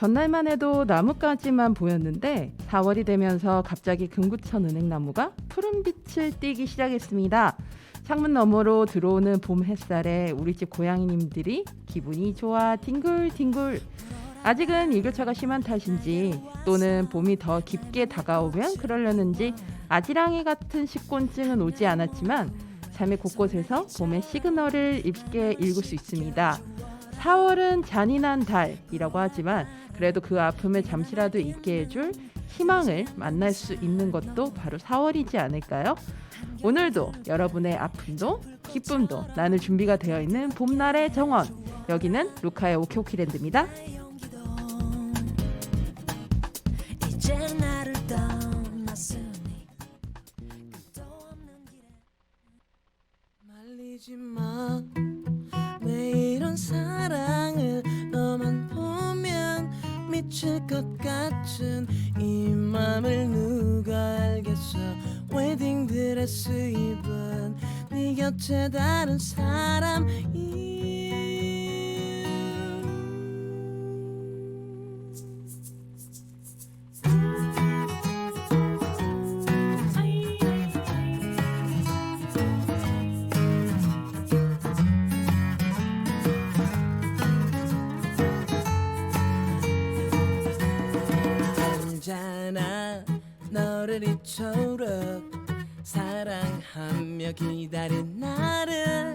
전날만 해도 나뭇가지만 보였는데 4월이 되면서 갑자기 금구천 은행나무가 푸른빛을 띠기 시작했습니다. 창문 너머로 들어오는 봄 햇살에 우리 집 고양이님들이 기분이 좋아 뒹굴뒹굴. 아직은 일교차가 심한 탓인지 또는 봄이 더 깊게 다가오면 그러려는지 아지랑이 같은 식곤증은 오지 않았지만 삶의 곳곳에서 봄의 시그널을 쉽게 읽을 수 있습니다. 4월은 잔인한 달이라고 하지만 그래도 그 아픔을 잠시라도 잊게 해줄 희망을 만날 수 있는 것도 바로 4월이지 않을까요? 오늘도 여러분의 아픔도 기쁨도 나눌 준비가 되어 있는 봄날의 정원, 여기는 루카의 오키오키랜드입니다. 말리지마 내 이런 사랑을 너만 보면 미칠 것 같은 이 맘을 누가 알겠어. 웨딩드레스 입은 네 곁에 다른 사람이 너를 이토록 사랑하며 기다린 나를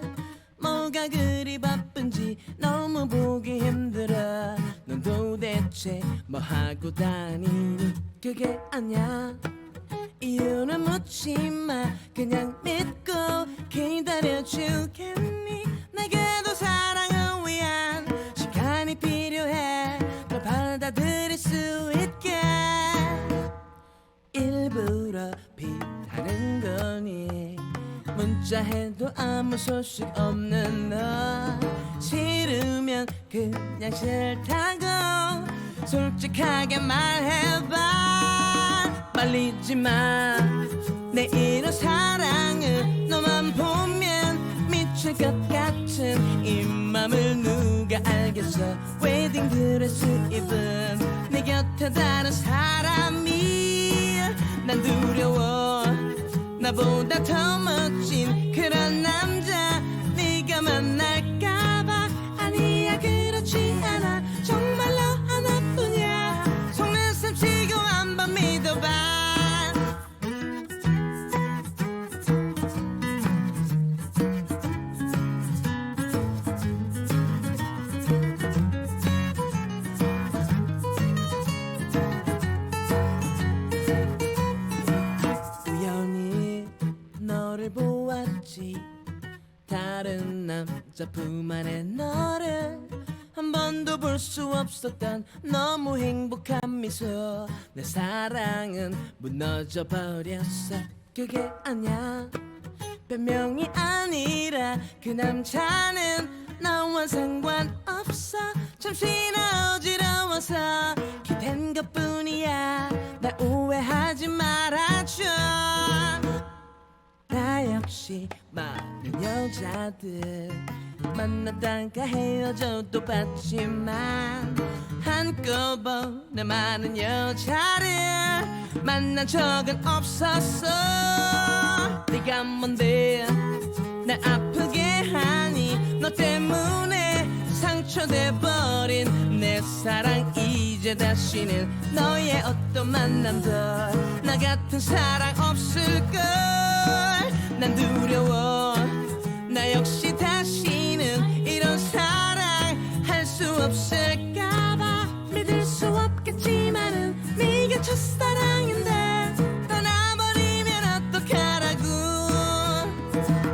뭐가 그리 바쁜지 너무 보기 힘들어. 넌 도대체 뭐 하고 다니니? 그게 아냐 이유는 묻지마. 그냥 믿고 기다려주겠니? 내게도 사랑을 위한 시간이 필요해. 널 받아들일 수 있게 일부러 피하는 거니? 문자해도 아무 소식 없는 너 싫으면 그냥 싫다고 솔직하게 말해봐. 말리지마 내 이런 사랑을 너만 보면 미칠 것 같은 이 맘을 누가 알겠어. 웨딩드레스 입은 내 곁에 다른 사람이 난 두려워. 나보다 더 멋진 그런 남자 네가 만날까봐. 아니야 그렇지 않아 정말로 하나뿐이야. 속는셈 치고 한번 믿어봐. 보았지 다른 남자 품 안에 너를 한 번도 볼 수 없었던 너무 행복한 미소. 내 사랑은 무너져 버렸어. 그게 아냐 변명이 아니라 그 남자는 나와 상관없어. 잠시나 어지러워서 기댄 것뿐이야. 날 오해하지 말아줘. 나 역시 많은 여자들 만났다가 헤어져도 봤지만 한꺼번에 많은 여자를 만난 적은 없었어. 네가 뭔데 날 아프게 하니? 너 때문에 상처돼버린 내 사랑 이제 다시는 너의 어떤 만남도 나 같은 사랑 없을걸. 난 두려워. 나 역시 다시는 이런 사랑 할 수 없을까봐. 믿을 수 없겠지만은 네가 첫사랑인데 떠나버리면 어떡하라고.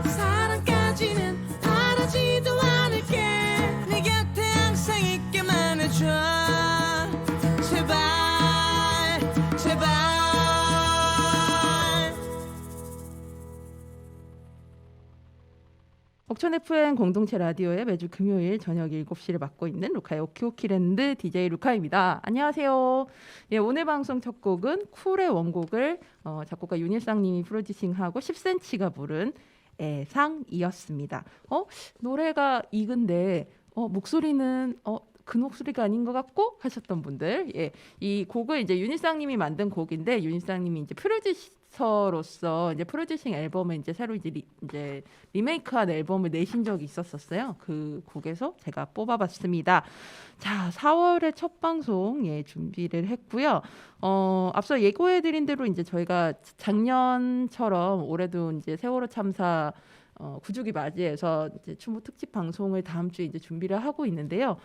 사랑까지는 바라지도 않을게. 네 곁에 항상 있게만 해줘. 제발 제발. 옥천 FM 공동체 라디오의 매주 금요일 저녁 7시를 맡고 있는 루카의 오키오키랜드 DJ 루카입니다. 안녕하세요. 예, 오늘 방송 첫 곡은 쿨의 원곡을 작곡가 윤일상님이 프로듀싱하고 10cm가 부른 애상이었습니다. 노래가 익은데 목소리는 그 목소리가 아닌 것 같고 하셨던 분들, 예, 이 곡을 이제 윤일상님이 만든 곡인데 윤일상님이 이제 프로듀서로서 이제 프로듀싱 앨범을 이제 새로 이제 리메이크한 앨범을 내신 적이 있었어요. 그 곡에서 제가 뽑아봤습니다. 자, 4월의 첫 방송 예 준비를 했고요. 앞서 예고해드린 대로 이제 저희가 작년처럼 올해도 이제 세월호 참사 9주기 맞이해서 이제 추모 특집 방송을 다음 주에 이제 준비를 하고 있는데요.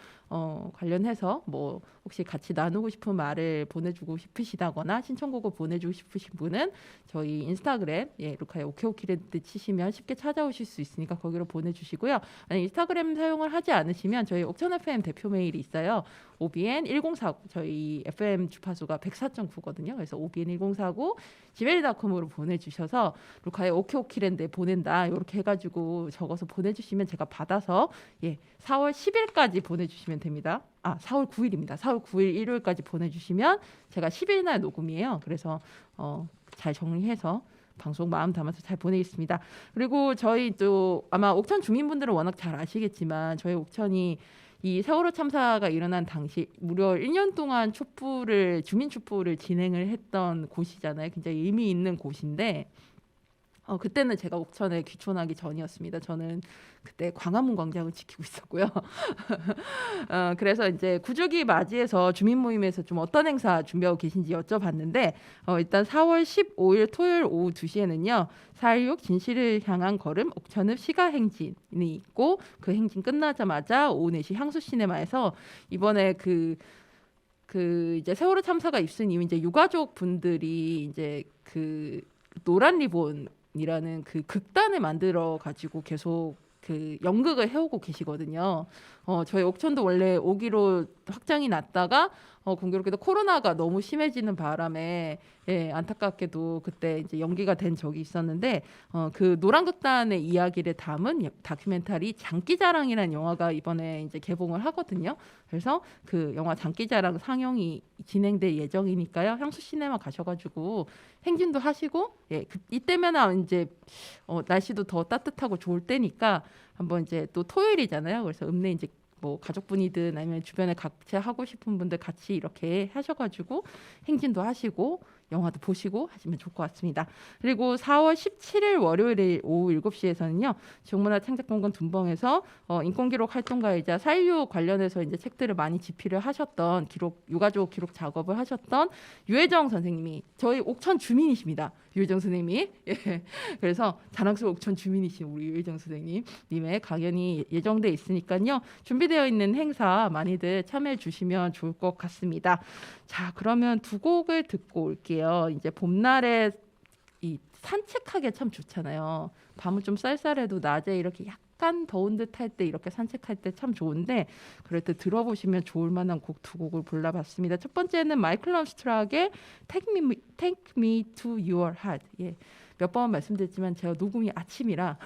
관련해서 뭐 혹시 같이 나누고 싶은 말을 보내주고 싶으시다거나 신청곡을 보내주고 싶으신 분은 저희 인스타그램 루카의 오케오키랜드 치시면 쉽게 찾아오실 수 있으니까 거기로 보내주시고요. 아니, 인스타그램 사용을 하지 않으시면 저희 옥천 FM 대표 메일이 있어요. OBN 1049 저희 FM 주파수가 104.9거든요. 그래서 OBN 1049 gmail.com으로 보내주셔서 루카의 오케오키랜드에 보낸다 이렇게 해가지고 적어서 보내주시면 제가 받아서 4월 10일까지 보내주시면 됩니다. 4월 9일입니다. 4월 9일 일요일까지 보내주시면 제가 10일 날 녹음이에요. 그래서 잘 정리해서 방송 마음 담아서 잘 보내겠습니다. 그리고 저희 또 아마 옥천 주민분들은 워낙 잘 아시겠지만 저희 옥천이 이 세월호 참사가 일어난 당시 무려 1년 동안 주민 촛불을 진행을 했던 곳이잖아요. 굉장히 의미 있는 곳인데 그때는 제가 옥천에 귀촌하기 전이었습니다. 저는 그때 광화문 광장을 지키고 있었고요. 그래서 이제 9주기 맞이해서 주민 모임에서 좀 어떤 행사 준비하고 계신지 여쭤봤는데 일단 4월 15일 토요일 오후 2시에는요. 4.16 진실을 향한 걸음 옥천읍 시가 행진이 있고 그 행진 끝나자마자 오후 4시 향수시네마에서 이번에 그 이제 세월호 참사가 있은 이후 이제 유가족 분들이 이제 그 노란 리본이라는 그 극단을 만들어 가지고 계속 그 연극을 해오고 계시거든요. 저희 옥천도 원래 5기로 확장이 났다가 공교롭게도 코로나가 너무 심해지는 바람에 안타깝게도 그때 이제 연기가 된 적이 있었는데 그 노란극단의 이야기를 담은 다큐멘터리 장기자랑이라는 영화가 이번에 이제 개봉을 하거든요. 그래서 그 영화 장기자랑 상영이 진행될 예정이니까요. 향수시네마 가셔가지고 행진도 하시고 이때면 이제 날씨도 더 따뜻하고 좋을 때니까 한번 이제 또 토요일이잖아요. 그래서 읍내 이제 뭐 가족분이든 아니면 주변에 같이 하고 싶은 분들 같이 이렇게 하셔가지고 행진도 하시고 영화도 보시고 하시면 좋을 것 같습니다. 그리고 4월 17일 월요일 오후 7시에서는요. 지역문화창작공간 둔벙에서 인권기록 활동가이자 4.16 관련해서 이제 책들을 많이 집필을 하셨던 유가족 기록 작업을 하셨던 유혜정 선생님이 저희 옥천 주민이십니다. 유혜정 선생님이 그래서 자랑스러운 옥천 주민이신 우리 유혜정 선생님님의 강연이 예정돼 있으니까요. 준비되어 있는 행사 많이들 참여해 주시면 좋을 것 같습니다. 자, 그러면 두 곡을 듣고 올게요. 이제 봄날에 이 산책하기 참 좋잖아요. 밤은 좀 쌀쌀해도 낮에 이렇게 약간 더운 듯 할 때 이렇게 산책할 때 참 좋은데 그럴 때 들어보시면 좋을 만한 곡 두 곡을 골라봤습니다. 첫 번째는 마이클 럼스트락의 Take Me to Your Heart. 몇 번 말씀드렸지만 제가 녹음이 아침이라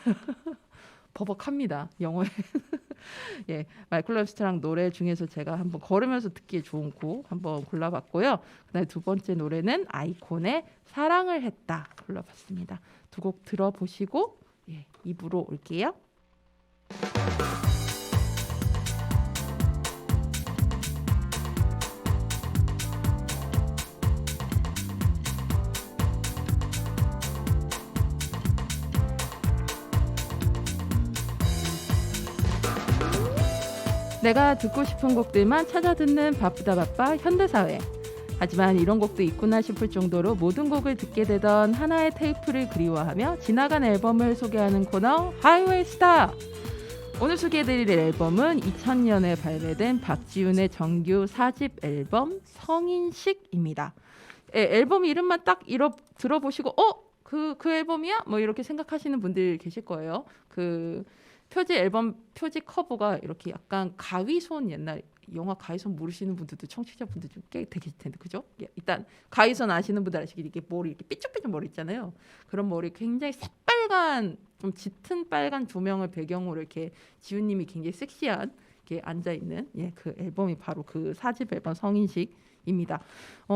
버벅합니다. 영어에. 마이클 럼스트락 노래 중에서 제가 한번 걸으면서 듣기에 좋은 곡 한번 골라봤고요. 그다음에 두 번째 노래는 아이콘의 사랑을 했다 골라봤습니다. 두 곡 들어보시고 2부로 올게요. 내가 듣고 싶은 곡들만 찾아 듣는 바쁘다 바빠 현대사회. 하지만 이런 곡도 있구나 싶을 정도로 모든 곡을 듣게 되던 하나의 테이프를 그리워하며 지나간 앨범을 소개하는 코너 하이웨이 스타. 오늘 소개해드릴 앨범은 2000년에 발매된 박지윤의 정규 4집 앨범 성인식입니다. 앨범 이름만 딱 들어보시고 그 앨범이야? 뭐 이렇게 생각하시는 분들 계실 거예요. 그 앨범 표지 커버가 이렇게 약간 가위손 옛날 영화 가위손 모르시는 분들도 청취자분들 좀 꽤 되실 텐데 그죠? 일단 가위손 아시는 분들 아시겠지 이게 머리 이렇게 삐쭉삐쭉 머리 있잖아요. 그런 머리 굉장히 새빨간 좀 짙은 빨간 조명을 배경으로 이렇게 지훈님이 굉장히 섹시한 이렇게 앉아 있는 그 앨범이 바로 그 4집 앨범 성인식입니다.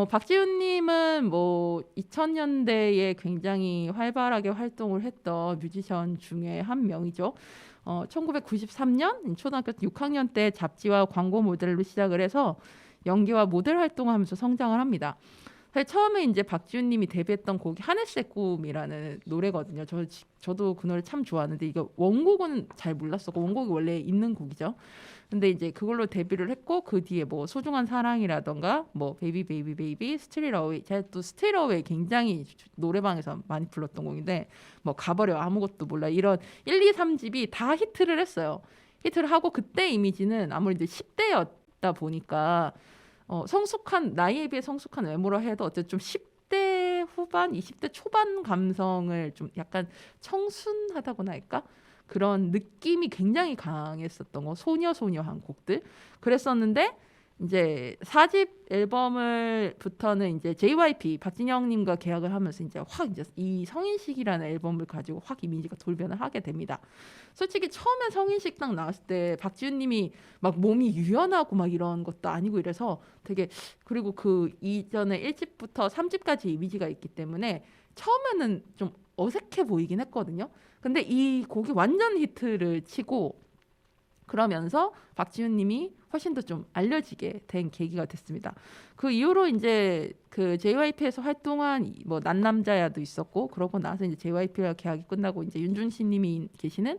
박지훈님은 뭐 2000년대에 굉장히 활발하게 활동을 했던 뮤지션 중에 한 명이죠. 1993년 초등학교 6학년 때 잡지와 광고 모델로 시작을 해서 연기와 모델 활동하면서 성장을 합니다. 사실 처음에 이제 박지훈님이 데뷔했던 곡이 하늘색 꿈이라는 노래거든요. 저도 그 노래 참 좋아하는데 이거 원곡은 잘 몰랐었고 원곡이 원래 있는 곡이죠. 근데 이제 그걸로 데뷔를 했고 그 뒤에 뭐 소중한 사랑이라던가 뭐 베이비 베이비 베이비 스트릿 어웨이 제가 또 스트릿 어웨이 굉장히 노래방에서 많이 불렀던 곡인데 뭐 가버려 아무것도 몰라 이런 1, 2, 3집이 다 히트를 했어요. 히트를 하고 그때 이미지는 아무래도 10대였다 보니까 성숙한 나이에 비해 성숙한 외모라 해도 어쨌든 좀 10대 후반, 20대 초반 감성을 좀 약간 청순하다고나 할까? 그런 느낌이 굉장히 강했었던 거 소녀소녀한 곡들 그랬었는데 이제 4집 앨범을부터는 이제 JYP 박진영님과 계약을 하면서 이제 확 이제 이 성인식이라는 앨범을 가지고 확 이미지가 돌변을 하게 됩니다. 솔직히 처음에 성인식 딱 나왔을 때 박지훈님이 막 몸이 유연하고 막 이런 것도 아니고 이래서 되게 그리고 그 이전에 1집부터 3집까지 이미지가 있기 때문에 처음에는 좀 어색해 보이긴 했거든요. 근데 이 곡이 완전 히트를 치고 그러면서 박지훈님이 훨씬 더 좀 알려지게 된 계기가 됐습니다. 그 이후로 이제 그 JYP에서 활동한 뭐 난남자야도 있었고 그러고 나서 이제 JYP와 계약이 끝나고 이제 윤준신님이 계시는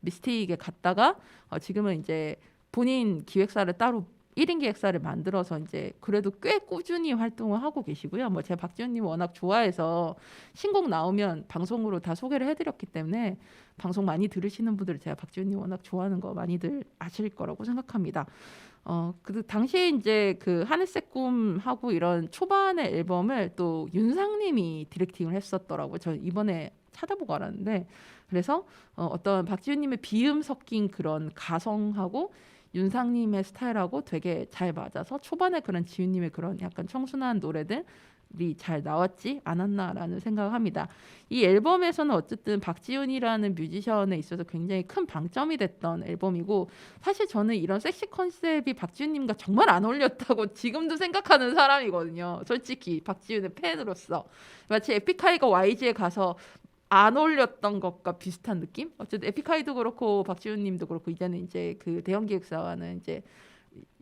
미스틱에 갔다가 지금은 이제 본인 기획사를 따로 1인 기획사를 만들어서 이제 그래도 꽤 꾸준히 활동을 하고 계시고요. 뭐 제가 박지훈님 워낙 좋아해서 신곡 나오면 방송으로 다 소개를 해드렸기 때문에 방송 많이 들으시는 분들 제가 박지훈님 워낙 좋아하는 거 많이들 아실 거라고 생각합니다. 그 당시에 이제 그 하늘색 꿈하고 이런 초반의 앨범을 또 윤상님이 디렉팅을 했었더라고요. 저 이번에 찾아보고 알았는데 그래서 어떤 박지훈님의 비음 섞인 그런 가성하고 윤상님의 스타일하고 되게 잘 맞아서 초반에 그런 지훈님의 그런 약간 청순한 노래들이 잘 나왔지 않았나라는 생각을 합니다. 이 앨범에서는 어쨌든 박지훈이라는 뮤지션에 있어서 굉장히 큰 방점이 됐던 앨범이고 사실 저는 이런 섹시 컨셉이 박지훈님과 정말 안 어울렸다고 지금도 생각하는 사람이거든요. 솔직히 박지훈의 팬으로서 마치 에픽하이가 YG에 가서 안 어울렸던 것과 비슷한 느낌? 어쨌든 에픽하이도 그렇고 박지훈님도 그렇고 이제는 이제 그 대형 기획사와는 이제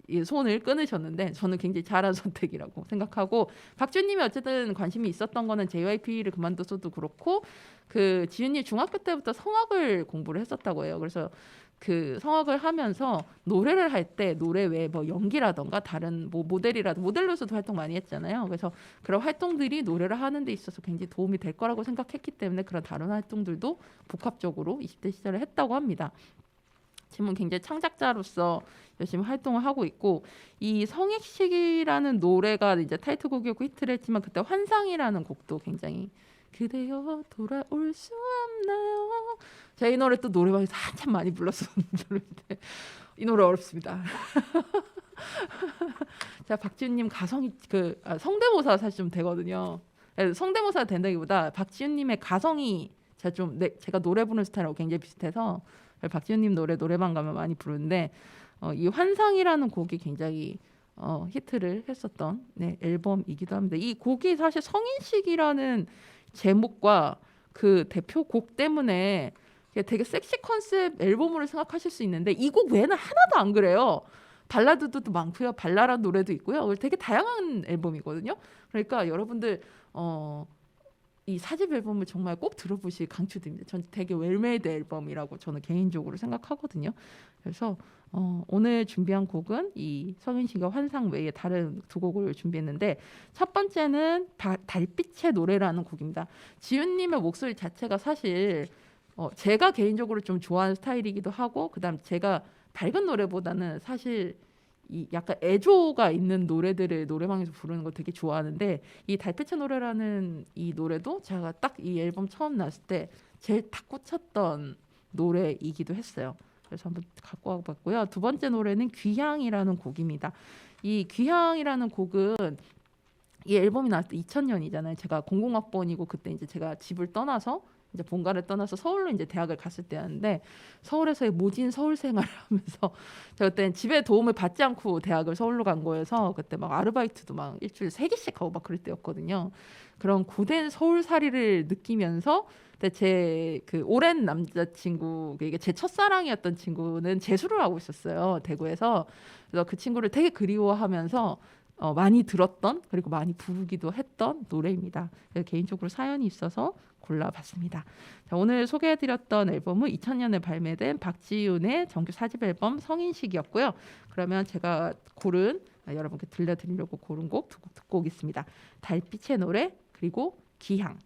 이 손을 끊으셨는데 저는 굉장히 잘한 선택이라고 생각하고 박지훈님이 어쨌든 관심이 있었던 거는 JYP를 그만둬서도 그렇고 그 지훈이 중학교 때부터 성악을 공부를 했었다고 해요. 그래서 그 성악을 하면서 노래를 할 때 노래 외에 뭐 연기라던가 다른 뭐 모델로서도 활동 많이 했잖아요. 그래서 그런 활동들이 노래를 하는 데 있어서 굉장히 도움이 될 거라고 생각했기 때문에 그런 다른 활동들도 복합적으로 20대 시절에 했다고 합니다. 지금은 굉장히 창작자로서 열심히 활동을 하고 있고 이 성익식이라는 노래가 이제 타이틀곡이었고 히트를 했지만 그때 환상이라는 곡도 굉장히 그대여 돌아올 수 없나요? 제가 이 노래 또 노래방에서 한참 많이 불렀었는데 이 노래 어렵습니다. 자 박지훈님 가성이 성대모사 사실 좀 되거든요. 성대모사 된다기보다 박지훈님의 가성이 제가 노래 부르는 스타일하고 굉장히 비슷해서 박지훈님 노래방 가면 많이 부르는데 이 환상이라는 곡이 굉장히 히트를 했었던 앨범이기도 합니다. 이 곡이 사실 성인식이라는 제목과 그 대표곡 때문에 되게 섹시 컨셉 앨범으로 생각하실 수 있는데 이 곡 외에는 하나도 안 그래요. 발라드도 많고요. 발랄한 노래도 있고요. 되게 다양한 앨범이거든요. 그러니까 여러분들 이 4집 앨범을 정말 꼭 들어보실 강추드립니다. 전 되게 웰메이드 앨범이라고 저는 개인적으로 생각하거든요. 그래서 오늘 준비한 곡은 이 성인식의 환상 외에 다른 두 곡을 준비했는데 첫 번째는 달빛의 노래라는 곡입니다. 지훈님의 목소리 자체가 사실 제가 개인적으로 좀 좋아하는 스타일이기도 하고 그다음 제가 밝은 노래보다는 사실 이 약간 애조가 있는 노래들을 노래방에서 부르는 거 되게 좋아하는데 이 달빛의 노래라는 이 노래도 제가 딱 이 앨범 처음 나왔을 때 제일 딱 꽂혔던 노래이기도 했어요. 그래서 한번 갖고 와봤고요. 두 번째 노래는 귀향이라는 곡입니다. 이 귀향이라는 곡은 이 앨범이 나왔을 때 2000년이잖아요. 제가 00학번이고 그때 이제 제가 집을 떠나서 이제 본가를 떠나서 서울로 이제 대학을 갔을 때였는데 서울에서의 모진 서울 생활을 하면서 제가 그때 집에 도움을 받지 않고 대학을 서울로 간 거여서 그때 막 아르바이트도 막 일주일에 3개씩 하고 막 그럴 때였거든요. 그런 고된 서울살이를 느끼면서 제 그 오랜 남자친구, 이게 제 첫사랑이었던 친구는 재수를 하고 있었어요, 대구에서. 그래서 그 친구를 되게 그리워하면서 많이 들었던, 그리고 많이 부르기도 했던 노래입니다. 개인적으로 사연이 있어서 골라봤습니다. 자, 오늘 소개해드렸던 앨범은 2000년에 발매된 박지윤의 정규 4집 앨범 성인식이었고요. 그러면 제가 고른, 여러분께 들려드리려고 고른 곡 두 곡 듣고 오겠습니다. 달빛의 노래, 그리고 기향.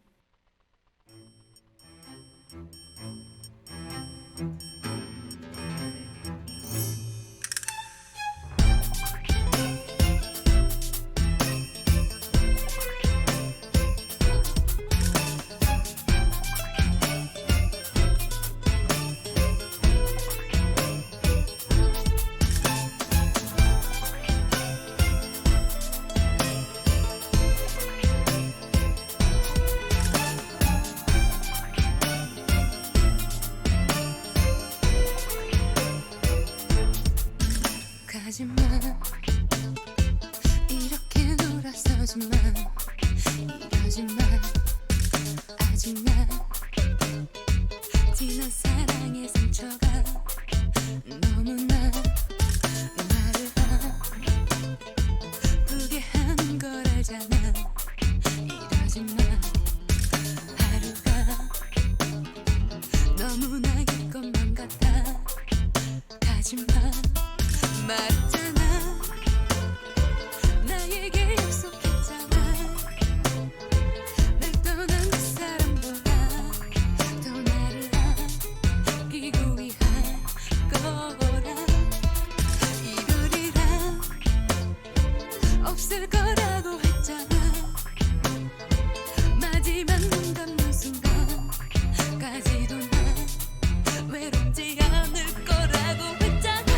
가지마 이렇게 돌아서지마 이러지마 아직나 지난 사랑의 상처가 너무나 나를 아프게 하는 걸 알잖아 이러지마 하루가 너무나 길 것만 같아 가지마 말했잖아 나에게 약속했잖아 날 떠난 그 사람보다 더 나를 아끼고 위할 거라 이별이란 없을 거라고 했잖아 마지막 눈 감는 순간까지도 난 외롭지 않을 거라고 했잖아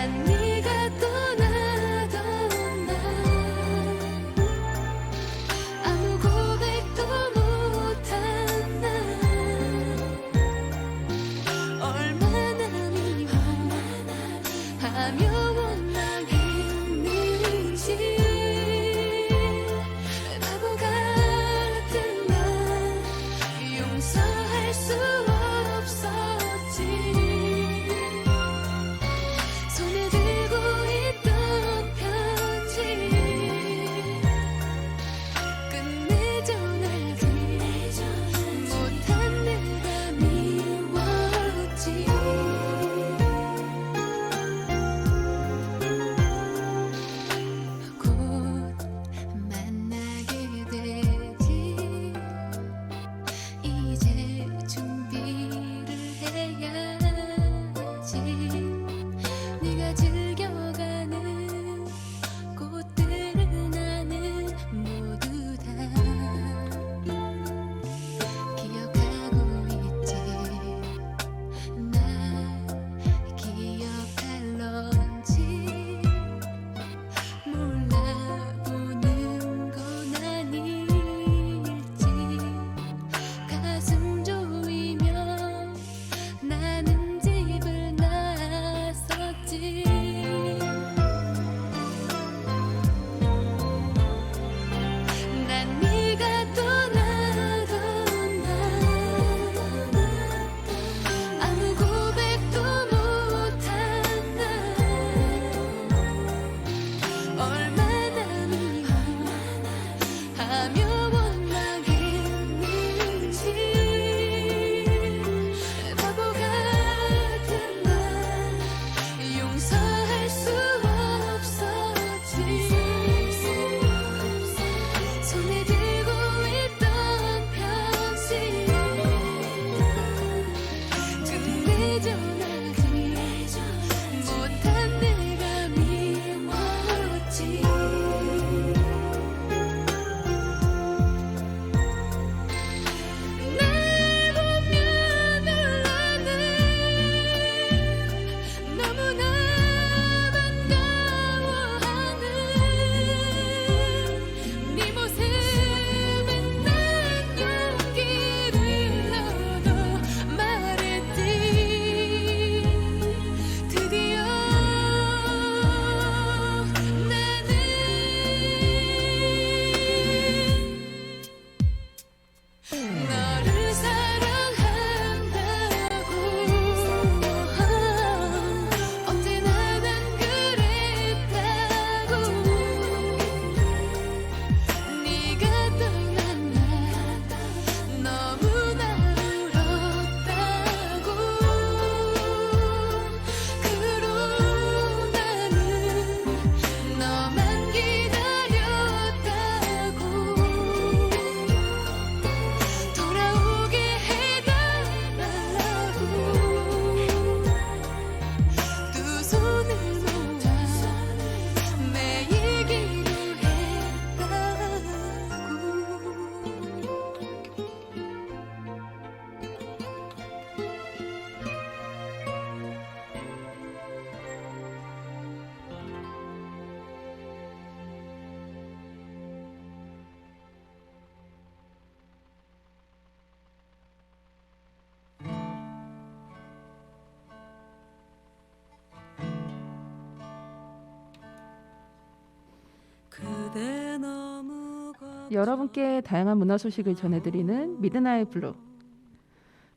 난 네가 떠나던 날 아무 고백도 못한 날 얼마나 미워하며 원망했는지 바보 같은 날 용서할 수 없었지 손에 들고 있던 편지 끝내 전하지 못한 내가 미웠지 곧 만나게 되지 이제 준비를 해야지 네가 즐겨가는 꽃들을 나는 모두 다 기억하고 있지 날 기억할런지 몰라보는 건 아닐지 가슴 조이며 나는 집을 나섰지 난 네가 떠나던 날 아무 고백도 못한 날 얼마나 미워하며 원망했는지 바보 같은 날 용서할 수 없었지 손에 들고 있던 편지 끝내 전하지 못한 내가 미웠지 날 보면 놀라는 너무나 반가워하는 네 모습에 난 용기를 얻어 말했지 드디어 나는 너를 사랑한다고 언제나 난 그랬다고 네가 떠난 날 너무나 울었다고 그로 나는 너만 기다렸다고 돌아오게 해달라고 두 손을 모아 매일 그대 너무 여러분께 다양한 문화 소식을 전해드리는 미드나잇 블루.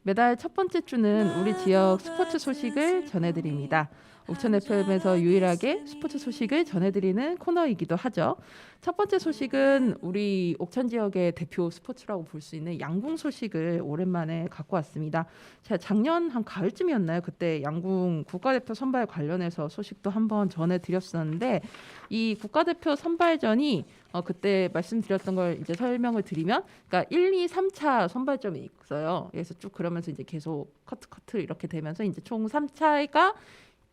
매달 첫 번째 주는 우리 지역 스포츠 소식을 전해드립니다. 옥천 FM에서 유일하게 스포츠 소식을 전해드리는 코너이기도 하죠. 첫 번째 소식은 우리 옥천 지역의 대표 스포츠라고 볼 수 있는 양궁 소식을 오랜만에 갖고 왔습니다. 제가 작년 한 가을쯤이었나요? 그때 양궁 국가대표 선발 관련해서 소식도 한번 전해드렸었는데 이 국가대표 선발전이 그때 말씀드렸던 걸 이제 설명을 드리면, 그러니까 1, 2, 3차 선발점이 있어요. 그래서 쭉 그러면서 이제 계속 커트 이렇게 되면서 이제 총 3차가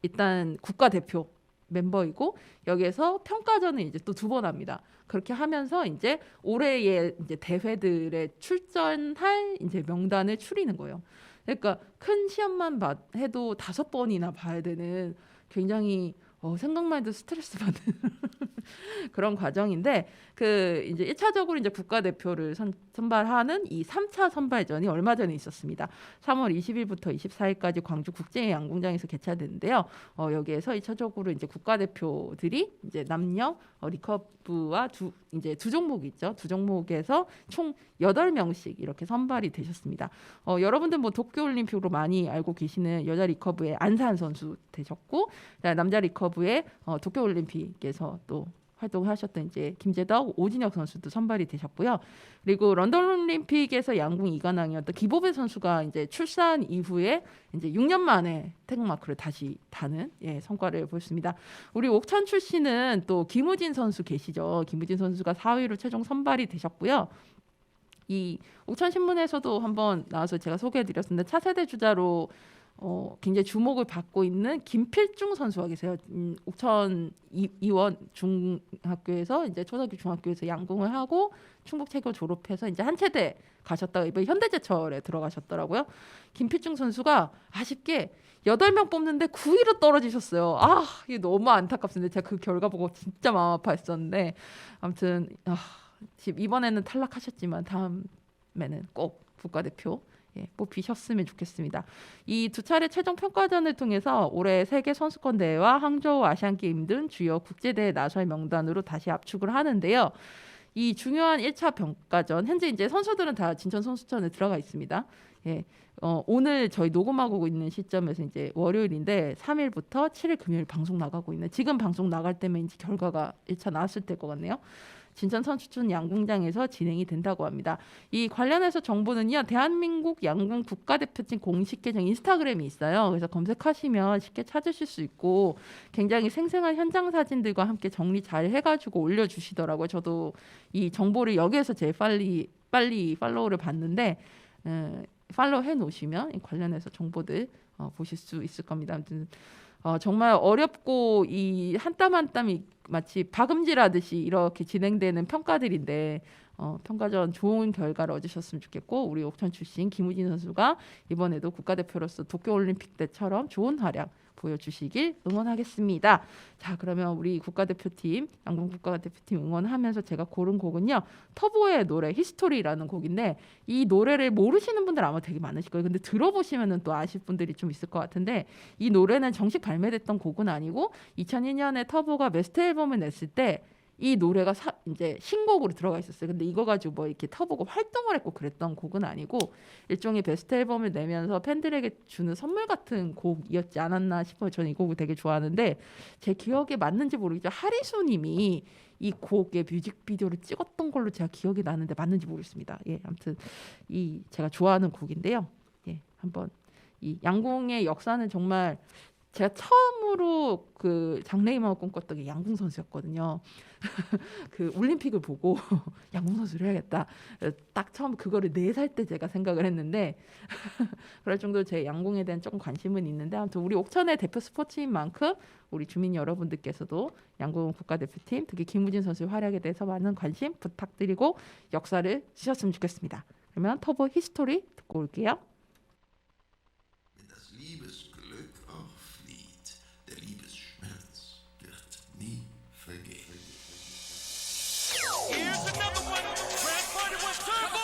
일단 국가대표 멤버이고 여기에서 평가전을 이제 또 2번 합니다. 그렇게 하면서 이제 올해의 이제 대회들에 출전할 이제 명단을 추리는 거예요. 그러니까 큰 시험만 해도 5번이나 봐야 되는 굉장히 생각만 해도 스트레스 받는 그런 과정인데 그 이제 1차적으로 이제 국가대표를 선발하는 이 3차 선발전이 얼마 전에 있었습니다. 3월 20일부터 24일까지 광주 국제양궁장에서 개최됐는데요. 여기에서 1차적으로 이제 국가대표들이 이제 남녀 리커브와 이제 두 종목이 있죠. 두 종목에서 총 8명씩 이렇게 선발이 되셨습니다. 여러분들 뭐 도쿄올림픽으로 많이 알고 계시는 여자 리커브의 안산 선수 되셨고 남자 리커브의 도쿄올림픽에서 또 활동하셨던 이제 김재덕, 오진혁 선수도 선발이 되셨고요. 그리고 런던 올림픽에서 양궁 이관왕이었던 기보배 선수가 이제 출산 이후에 이제 6년 만에 태극마크를 다시 다는 성과를 보였습니다. 우리 옥천 출신은 또 김우진 선수 계시죠. 김우진 선수가 4위로 최종 선발이 되셨고요. 이 옥천 신문에서도 한번 나와서 제가 소개해드렸는데 차세대 주자로 굉장히 주목을 받고 있는 김필중 선수가 계세요. 옥천 이원 중학교에서 이제 초등학교 중학교에서 양궁을 하고 충북체교 졸업해서 이제 한체대 가셨다가 이번 현대제철에 들어가셨더라고요. 김필중 선수가 아쉽게 8명 뽑는데 9위로 떨어지셨어요. 이게 너무 안타깝습니다. 제가 그 결과 보고 진짜 마음 아파했었는데 아무튼 이번에는 탈락하셨지만 다음에는 꼭 국가대표 뽑히셨으면 좋겠습니다. 이 두 차례 최종 평가전을 통해서 올해 세계 선수권 대회와 항저우 아시안 게임 등 주요 국제 대회 나설 명단으로 다시 압축을 하는데요. 이 중요한 1차 평가전 현재 이제 선수들은 다 진천 선수촌에 들어가 있습니다. 오늘 저희 녹음하고 있는 시점에서 이제 월요일인데 3일부터 7일 금요일 방송 나가고 있는 지금 방송 나갈 때면 이제 결과가 1차 나왔을 때일 것 같네요. 진천 선수촌 양궁장에서 진행이 된다고 합니다. 이 관련해서 정보는요. 대한민국 양궁 국가대표팀 공식 계정 인스타그램이 있어요. 그래서 검색하시면 쉽게 찾으실 수 있고 굉장히 생생한 현장 사진들과 함께 정리 잘 해가지고 올려주시더라고요. 저도 이 정보를 여기에서 제일 빨리 팔로우를 봤는데 팔로우 해놓으시면 관련해서 정보들 보실 수 있을 겁니다. 아무튼 정말 어렵고 이 한 땀 한 땀이 마치 박음질하듯이 이렇게 진행되는 평가들인데 평가전 좋은 결과를 얻으셨으면 좋겠고 우리 옥천 출신 김우진 선수가 이번에도 국가대표로서 도쿄올림픽 때처럼 좋은 활약 보여주시길 응원하겠습니다. 자, 그러면 우리 국가대표팀 양궁 국가대표팀 응원하면서 제가 고른 곡은요. 터보의 노래 히스토리라는 곡인데 이 노래를 모르시는 분들 아마 되게 많으실 거예요. 근데 들어보시면은 또 아실 분들이 좀 있을 것 같은데 이 노래는 정식 발매됐던 곡은 아니고 2002년에 터보가 베스트 앨범을 냈을 때 이 노래가 이제 신곡으로 들어가 있었어요. 근데 이거 가지고 뭐 이렇게 터보가 활동을 했고 그랬던 곡은 아니고 일종의 베스트 앨범을 내면서 팬들에게 주는 선물 같은 곡이었지 않았나 싶어요. 저는 이 곡을 되게 좋아하는데 제 기억에 맞는지 모르겠죠. 하리수님이 이 곡의 뮤직비디오를 찍었던 걸로 제가 기억이 나는데 맞는지 모르겠습니다. 아무튼 이 제가 좋아하는 곡인데요. 한번 이 양궁의 역사는 정말 제가 처음으로 그 장래희망을 꿈꿨던 게 양궁 선수였거든요. 그 올림픽을 보고 양궁 선수를 해야겠다. 딱 처음 그거를 4살 때 제가 생각을 했는데 그럴 정도로 제 양궁에 대한 조금 관심은 있는데 아무튼 우리 옥천의 대표 스포츠인 만큼 우리 주민 여러분들께서도 양궁 국가대표팀 특히 김우진 선수의 활약에 대해서 많은 관심 부탁드리고 역사를 쓰셨으면 좋겠습니다. 그러면 터보 히스토리 듣고 올게요. Das Liebesglück auch flieht, der Liebesschmerz wird nie vergehen. Here's another one. Grand Party with Turbo.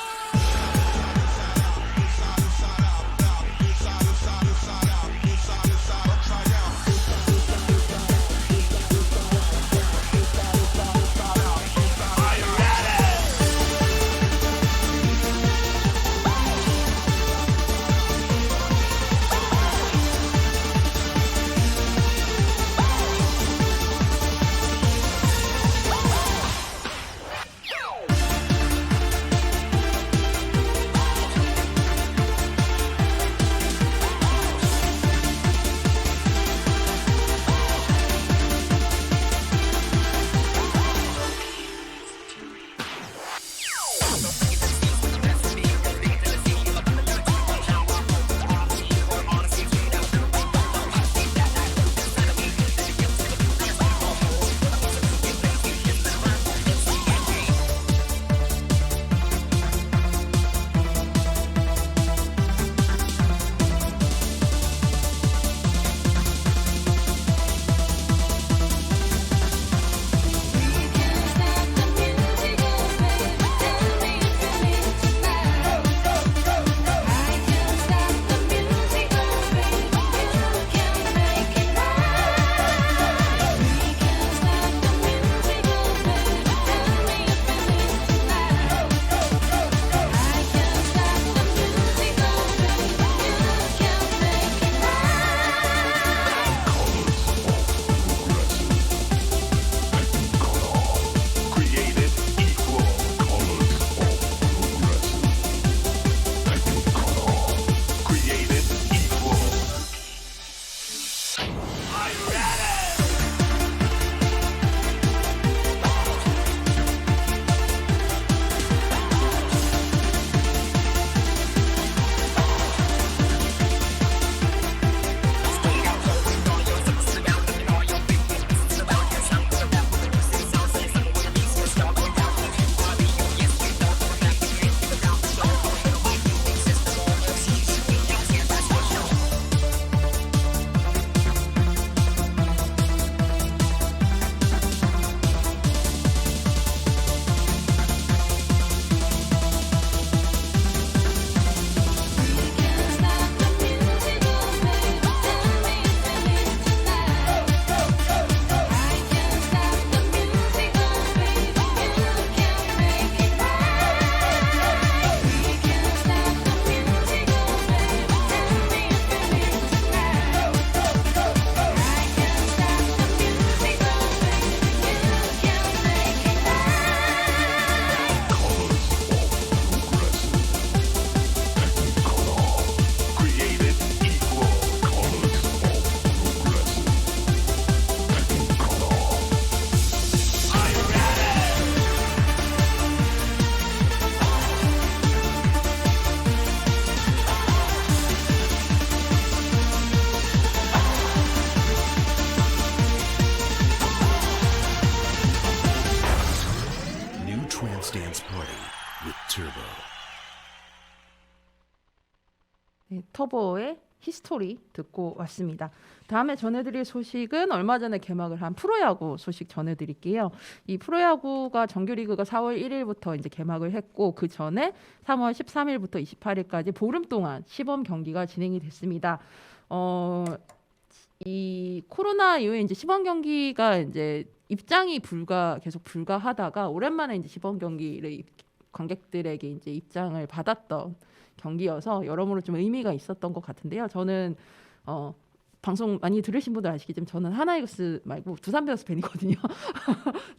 Turbo. 네, 터보의 히스토리 듣고 왔습니다. 다음에 전해드릴 소식은 얼마 전에 개막을 한 프로야구 소식 전해드릴게요. 이 프로야구가 정규리그가 4월 1일부터 이제 개막을 했고 그 전에 3월 13일부터 28일까지 보름 동안 시범 경기가 진행이 됐습니다. 이 코로나 이후에 이제 시범 경기가 이제 입장이 계속 불가하다가 오랜만에 이제 시범 경기를 관객들에게 이제 입장을 받았던 경기여서 여러모로 좀 의미가 있었던 것 같은데요. 저는 방송 많이 들으신 분들 아시겠지만 저는 하나이글스 말고 두산 베어스 팬이거든요.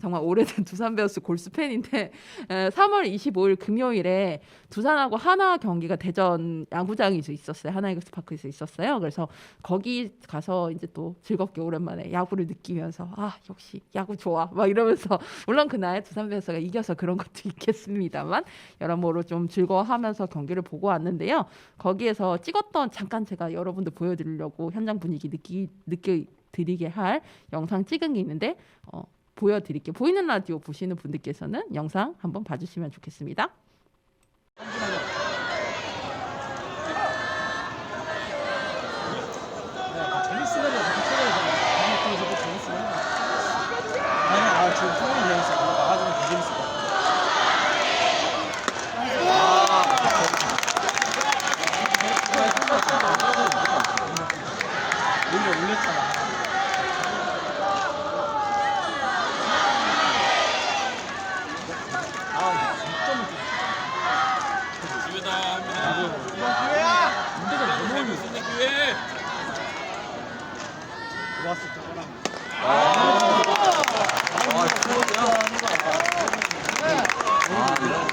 정말 오래된 두산 베어스 골수 팬인데 3월 25일 금요일에 두산하고 하나 경기가 대전 야구장에서 있었어요. 하나이글스 파크에서 있었어요. 그래서 거기 가서 이제 또 즐겁게 오랜만에 야구를 느끼면서 역시 야구 좋아 막 이러면서 물론 그날 두산 베어스가 이겨서 그런 것도 있겠습니다만 여러모로 좀 즐거워하면서 경기를 보고 왔는데요. 거기에서 찍었던 잠깐 제가 여러분들 보여드리려고 현장 분위기 느껴드리게 할 영상 찍은 게 있는데 보여드릴게요. 보이는 라디오 보시는 분들께서는 영상 한번 봐주시면 좋겠습니다. 지금 상황이 재밌어. 나가주면 더 재밌을 것 같아. 올렸잖아.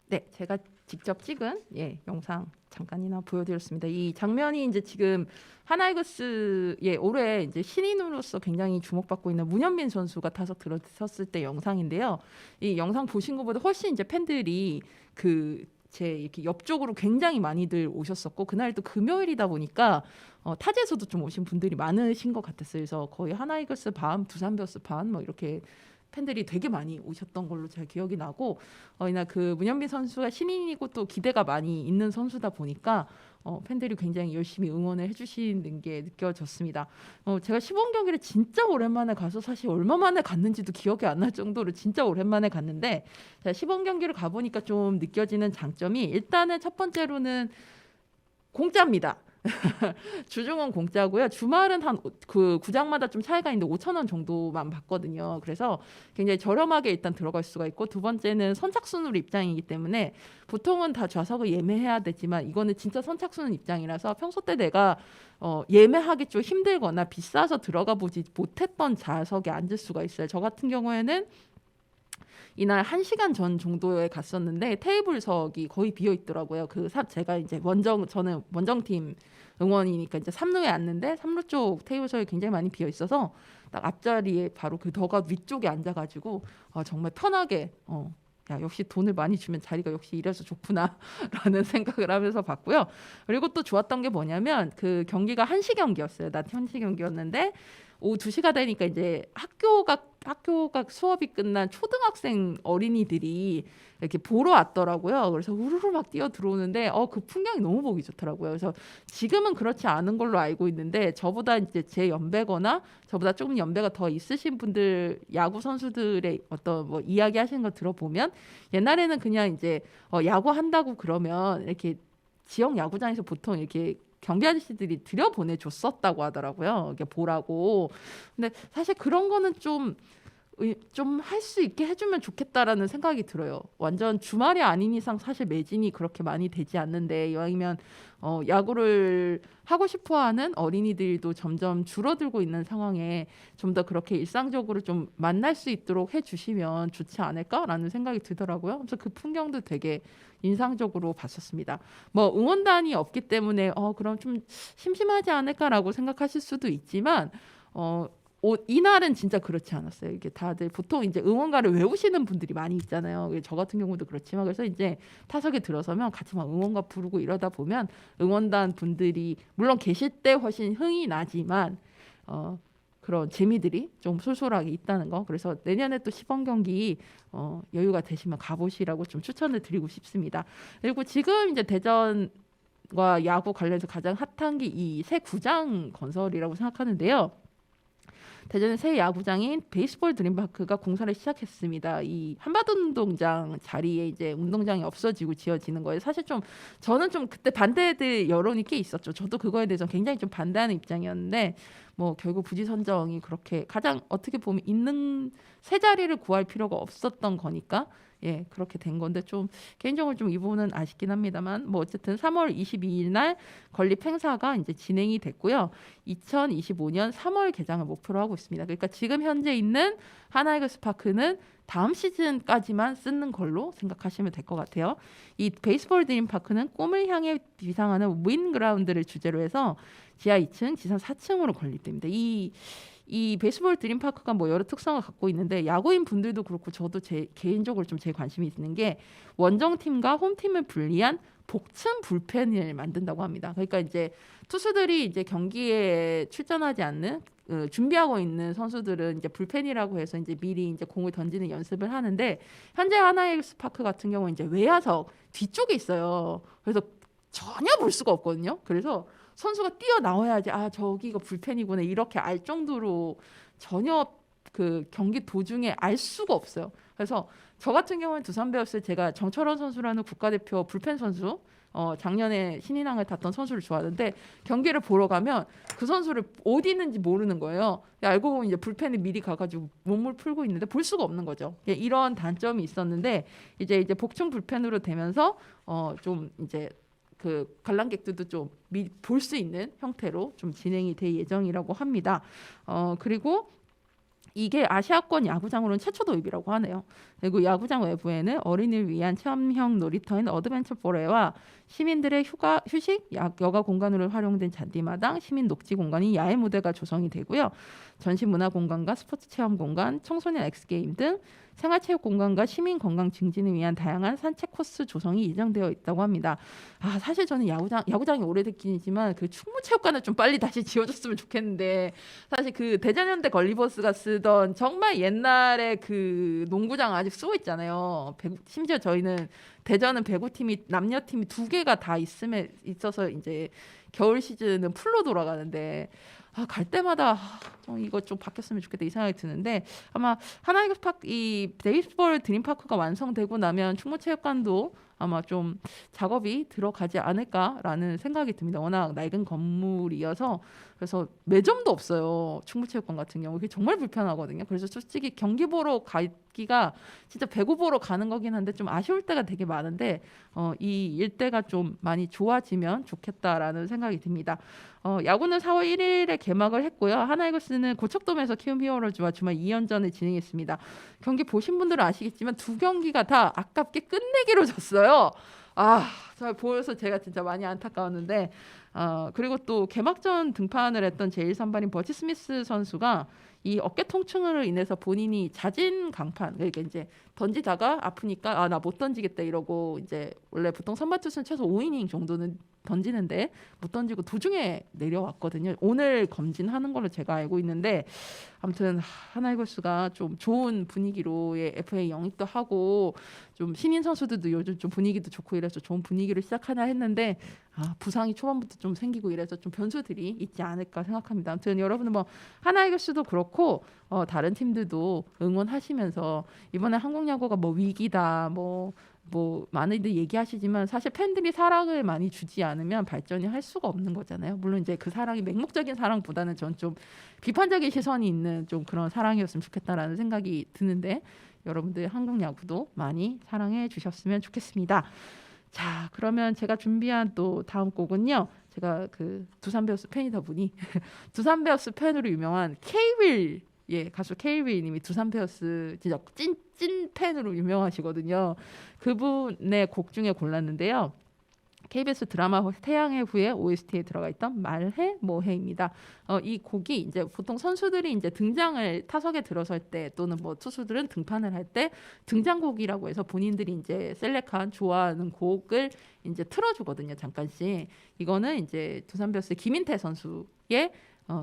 네, 제가 직접 찍은 영상 잠깐이나 보여드렸습니다. 이 장면이 이제 지금 하나이글스의 올해 이제 신인으로서 굉장히 주목받고 있는 문현민 선수가 타석 들어섰을 때 영상인데요. 이 영상 보신 것보다 훨씬 이제 팬들이 제 이렇게 옆쪽으로 굉장히 많이들 오셨었고 그날 또 금요일이다 보니까 타지에서도 좀 오신 분들이 많으신 것 같았어요. 그래서 거의 하나이글스 반, 두산 베어스 반 뭐 이렇게 팬들이 되게 많이 오셨던 걸로 제 기억이 나고 이날 그 문현빈 선수가 신인이고 또 기대가 많이 있는 선수다 보니까 팬들이 굉장히 열심히 응원을 해주시는 게 느껴졌습니다. 제가 시범 경기를 진짜 오랜만에 가서 사실 얼마 만에 갔는지도 기억이 안 날 정도로 진짜 오랜만에 갔는데 제가 시범 경기를 가보니까 좀 느껴지는 장점이 일단은 첫 번째로는 공짜입니다. 주중은 공짜고요. 주말은 한 그 구장마다 좀 차이가 있는데 5,000원 정도만 받거든요. 그래서 굉장히 저렴하게 일단 들어갈 수가 있고 두 번째는 선착순으로 입장이기 때문에 보통은 다 좌석을 예매해야 되지만 이거는 진짜 선착순 입장이라서 평소 때 내가 예매하기 좀 힘들거나 비싸서 들어가 보지 못했던 좌석에 앉을 수가 있어요. 저 같은 경우에는 이날 1시간 전 정도에 갔었는데 테이블석이 거의 비어 있더라고요. 제가 이제 저는 원정팀 응원이니까 이제 3루에 앉는데 3루 쪽 테이블석이 굉장히 많이 비어 있어서 딱 앞자리에 바로 그 더가 위쪽에 앉아가지고 정말 편하게 야, 역시 돈을 많이 주면 자리가 역시 이래서 좋구나라는 생각을 하면서 봤고요. 그리고 또 좋았던 게 뭐냐면 그 경기가 1시 경기였어요. 낮 1시 경기였는데 오후 2시가 되니까 이제 학교가 수업이 끝난 초등학생 어린이들이 이렇게 보러 왔더라고요. 그래서 우르르 막 뛰어 들어오는데 그 풍경이 너무 보기 좋더라고요. 그래서 지금은 그렇지 않은 걸로 알고 있는데 저보다 이제 제 연배거나 저보다 조금 연배가 더 있으신 분들 야구 선수들의 어떤 뭐 이야기 하시는 거 들어보면 옛날에는 그냥 이제 야구 한다고 그러면 이렇게 지역 야구장에서 보통 이렇게 경비 아저씨들이 들여보내줬었다고 하더라고요. 이게 보라고. 근데 사실 그런 거는 좀 할 수 있게 해주면 좋겠다라는 생각이 들어요. 완전 주말이 아닌 이상 사실 매진이 그렇게 많이 되지 않는데 이왕이면 야구를 하고 싶어하는 어린이들도 점점 줄어들고 있는 상황에 좀 더 그렇게 일상적으로 좀 만날 수 있도록 해주시면 좋지 않을까라는 생각이 들더라고요. 그래서 그 풍경도 되게 인상적으로 봤었습니다. 뭐 응원단이 없기 때문에 그럼 좀 심심하지 않을까라고 생각하실 수도 있지만 이날은 진짜 그렇지 않았어요. 이게 다들 보통 이제 응원가를 외우시는 분들이 많이 있잖아요. 저 같은 경우도 그렇지만 그래서 이제 타석에 들어서면 같이 막 응원가 부르고 이러다 보면 응원단 분들이 물론 계실 때 훨씬 흥이 나지만 그런 재미들이 좀 솔솔하게 있다는 거. 그래서 내년에 또 시범 경기 여유가 되시면 가보시라고 좀 추천을 드리고 싶습니다. 그리고 지금 이제 대전과 야구 관련해서 가장 핫한 게 이 새 구장 건설이라고 생각하는데요. 대전의 새 야구장인 베이스볼 드림파크가 공사를 시작했습니다. 이 한바드 운동장 자리에 이제 운동장이 없어지고 지어지는 거예요. 사실 좀 저는 좀 그때 반대들 여론이 꽤 있었죠. 저도 그거에 대해서 굉장히 좀 반대하는 입장이었는데 뭐 결국 부지 선정이 그렇게 가장 어떻게 보면 있는 새 자리를 구할 필요가 없었던 거니까 예 그렇게 된 건데 좀 개인적으로 좀 이 부분은 아쉽긴 합니다만 뭐 어쨌든 3월 22일 날 건립 행사가 이제 진행이 됐고요. 2025년 3월 개장을 목표로 하고 있습니다. 그러니까 지금 현재 있는 하나이글스 파크는 다음 시즌까지만 쓰는 걸로 생각하시면 될 것 같아요. 이 베이스볼 드림 파크는 꿈을 향해 비상하는 윈 그라운드를 주제로 해서 지하 2층, 지상 4층으로 건립됩니다. 이 베이스볼 드림파크가 뭐 여러 특성을 갖고 있는데 야구인 분들도 그렇고 저도 제 개인적으로 좀 제일 관심이 있는 게 원정팀과 홈팀을 분리한 복층 불펜을 만든다고 합니다. 그러니까 이제 투수들이 이제 경기에 출전하지 않는 준비하고 있는 선수들은 이제 불펜이라고 해서 이제 미리 이제 공을 던지는 연습을 하는데 현재 하나이글스 파크 같은 경우는 이제 외야석 뒤쪽에 있어요. 그래서 전혀 볼 수가 없거든요. 그래서 선수가 뛰어나와야지 아 저기가 불펜이구나 이렇게 알 정도로 전혀 그 경기 도중에 알 수가 없어요. 그래서 저 같은 경우는 두산 베어스 제가 정철원 선수라는 국가대표 불펜 선수 작년에 신인왕을 탔던 선수를 좋아하는데 경기를 보러 가면 그 선수를 어디 있는지 모르는 거예요. 알고 보면 이제 불펜에 미리 가가지고 몸을 풀고 있는데 볼 수가 없는 거죠. 이런 단점이 있었는데 이제 복층 불펜으로 되면서 좀 이제 그 관람객들도 좀 볼 수 있는 형태로 좀 진행이 될 예정이라고 합니다. 그리고 이게 아시아권 야구장으로는 최초 도입이라고 하네요. 그리고 야구장 외부에는 어린이를 위한 체험형 놀이터인 어드벤처 포레와 시민들의 휴식, 여가 공간으로 활용된 잔디마당, 시민 녹지 공간이 야외 무대가 조성이 되고요. 전시 문화 공간과 스포츠 체험 공간, 청소년 엑스게임 등 생활체육 공간과 시민 건강 증진을 위한 다양한 산책 코스 조성이 예정되어 있다고 합니다. 아 사실 저는 야구장이 오래됐긴지만 그 충무체육관을 좀 빨리 다시 지어줬으면 좋겠는데 사실 그 대전현대 걸리버스가 쓰던 정말 옛날에 그 농구장 아직 쓰고 있잖아요. 심지어 저희는 대전은 배구팀이 남녀팀이 2개가 다 있어서 이제 겨울 시즌은 풀로 돌아가는데 갈 때마다 이거 좀 바뀌었으면 좋겠다 이 생각이 드는데 아마 하나이글스 파크 이 베이스볼 드림파크가 완성되고 나면 충무체육관도 아마 좀 작업이 들어가지 않을까라는 생각이 듭니다. 워낙 낡은 건물이어서 그래서 매점도 없어요. 충무체육관 같은 경우 그게 정말 불편하거든요. 그래서 솔직히 경기 보러 가기가 진짜 배구 보러 가는 거긴 한데 좀 아쉬울 때가 되게 많은데 이 일대가 좀 많이 좋아지면 좋겠다라는 생각이 듭니다. 야구는 4월 1일에 개막을 했고요. 하나이글스는 고척돔에서 키움 히어로즈와 주말 2연전을 진행했습니다. 경기 보신 분들은 아시겠지만 2경기가 다 아깝게 끝내기로 졌어요. 저 보여서 제가 진짜 많이 안타까웠는데 그리고 또 개막전 등판을 했던 제1 선발인 버치 스미스 선수가 이 어깨 통증으로 인해서 본인이 자진 강판 그러니까 이제 던지다가 아프니까 나 못 던지겠다 이러고 이제 원래 보통 선발 투수는 최소 5이닝 정도는 던지는데 못 던지고 도중에 내려왔거든요. 오늘 검진하는 걸로 제가 알고 있는데 아무튼 하나이글스가 좀 좋은 분위기로의 FA 영입도 하고 좀 신인 선수들도 요즘 좀 분위기도 좋고 이래서 좋은 분위기를 시작하나 했는데 부상이 초반부터 좀 생기고 이래서 좀 변수들이 있지 않을까 생각합니다. 아무튼 여러분은 뭐 하나이글스도 그렇고 다른 팀들도 응원하시면서 이번에 한국 야구가 뭐 위기다 뭐 많이들 얘기하시지만 사실 팬들이 사랑을 많이 주지 않으면 발전이 할 수가 없는 거잖아요. 물론 이제 그 사랑이 맹목적인 사랑보다는 전 좀 비판적인 시선이 있는 좀 그런 사랑이었으면 좋겠다라는 생각이 드는데 여러분들 한국 야구도 많이 사랑해 주셨으면 좋겠습니다. 자, 그러면 제가 준비한 또 다음 곡은요. 제가 그 두산 베어스 팬이다 보니 두산 베어스 팬으로 유명한 케이윌 가수 케이윌 님이 두산 베어스 진짜 찐 팬으로 유명하시거든요. 그분의 곡 중에 골랐는데요. KBS 드라마 태양의 후예 OST에 들어가 있던 말해 뭐해입니다. 이 곡이 이제 보통 선수들이 이제 등장을 타석에 들어설 때 또는 뭐 투수들은 등판을 할 때 등장곡이라고 해서 본인들이 이제 셀렉한 좋아하는 곡을 이제 틀어주거든요. 잠깐씩. 이거는 이제 두산 베어스 김인태 선수의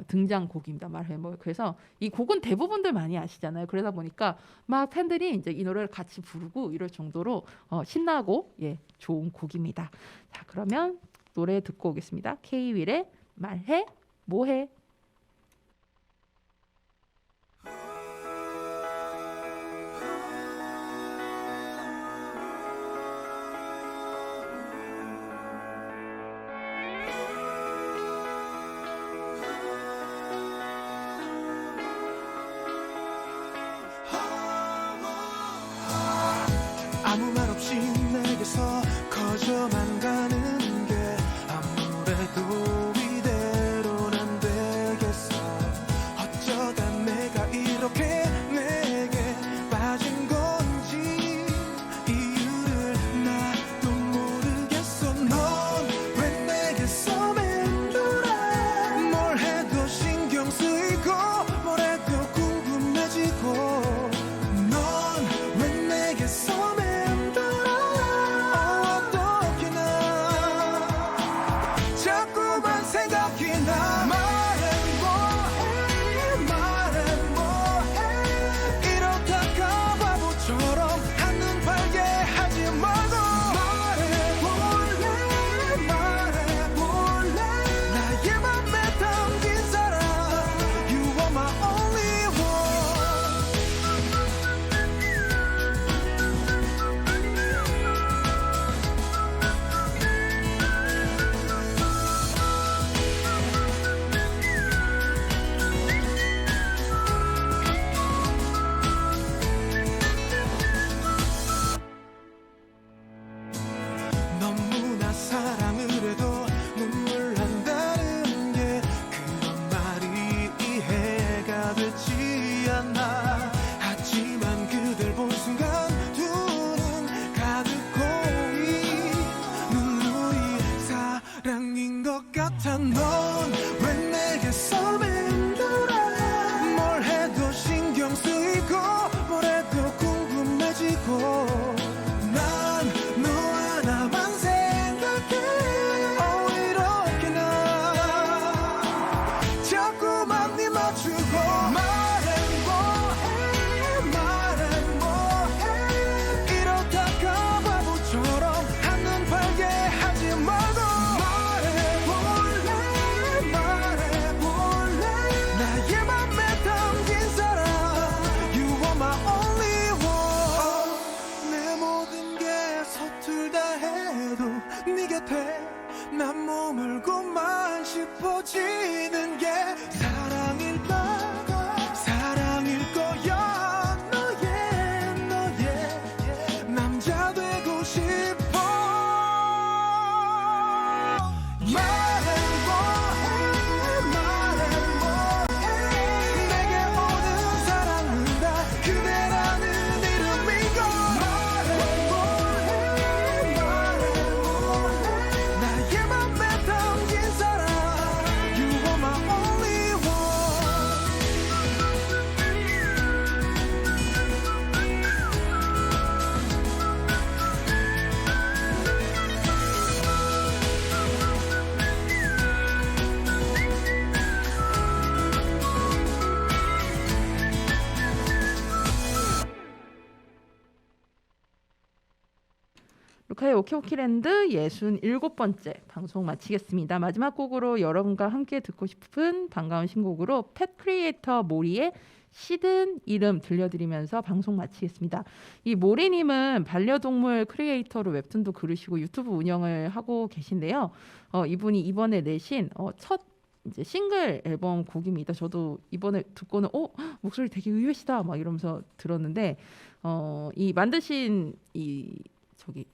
등장곡입니다. 말해 뭐 그래서 이 곡은 대부분들 많이 아시잖아요. 그러다 보니까 막 팬들이 이제 이 노래를 같이 부르고 이럴 정도로 신나고 예 좋은 곡입니다. 자 그러면 노래 듣고 오겠습니다. K-윌의 말해 뭐해. 아무 말 없이 내게서 커져만 가는 게 아무래도 이대로는 안 되겠어. 어쩌다 내가 이렇게 내게 빠진 건지 이유를 나도 모르겠어. 넌 왜 내게서 맴돌아. 뭘 해도 신경 쓰이고 뭘 해도 궁금해지고 넌 왜 내게서 자꾸만 생각이 나. 말해 뭐해 이러다가 바보처럼 한눈 팔게 하지 말고 말해볼래 나의 맘에 담긴 사람 You are my only 너무나 사랑을 해도 눈물 난다는 게 그런 말이 이해가 되지 않아. 하지만 그댈 본 순간 두 눈 가득 고이 눈물이 사랑인 것 같아. 넌 왜 내게서 맴돌아. 뭘 해도 신경 쓰이고 뭘 해도 궁금해지고 난 너 하나만 생각해. 이렇게나 자꾸만 네 맞추고 말해 뭐해 이러다가 바보처럼 한눈 팔게 하지 말고 말해볼래 나의 맘에 담긴 사람 You are my only one. 내 모든 게 서툴다 해도 네 곁에 난 머물고만 싶어지는 게 사랑일 거야. 너의 남자 되고 싶어. 말해 뭐해 내게 오는 사랑은 다 그대라는 이름이고 말해 뭐해 나의 맘에 담긴 사람 You are my only one. 루카의 오키오키랜드 67번째 방송 마치겠습니다. 마지막 곡으로 여러분과 함께 듣고 싶은 반가운 신곡으로 펫 크리에이터 모리의 시든 이름 들려드리면서 방송 마치겠습니다. 이 모리님은 반려동물 크리에이터로 웹툰도 그리시고 유튜브 운영을 하고 계신데요. 이분이 이번에 내신 첫 이제 싱글 앨범 곡입니다. 저도 이번에 듣고는 목소리 되게 의외시다 막 이러면서 들었는데 이 만드신 이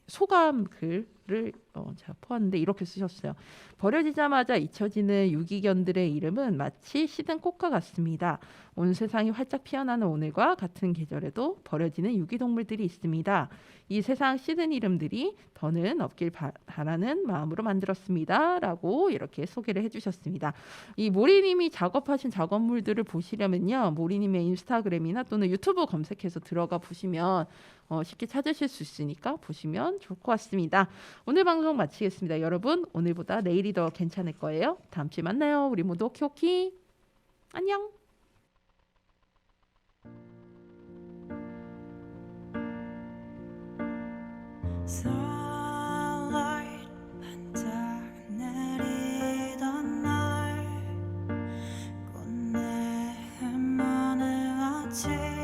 소감 글을 제가 포함했는데 이렇게 쓰셨어요. 버려지자마자 잊혀지는 유기견들의 이름은 마치 시든 꽃과 같습니다. 온 세상이 활짝 피어나는 오늘과 같은 계절에도 버려지는 유기동물들이 있습니다. 이 세상 시든 이름들이 더는 없길 바라는 마음으로 만들었습니다. 라고 이렇게 소개를 해주셨습니다. 이 모리님이 작업하신 작업물들을 보시려면요. 모리님의 인스타그램이나 또는 유튜브 검색해서 들어가 보시면 쉽게 찾으실 수 있으니까 보시면 좋을 것 같습니다. 오늘 방송 마치겠습니다. 여러분 오늘보다 내일이 더 괜찮을 거예요. 다음 주에 만나요. 우리 모두 오키오키. 안녕. Starlight 반짝 내리던 날 꽃내음 어느 아침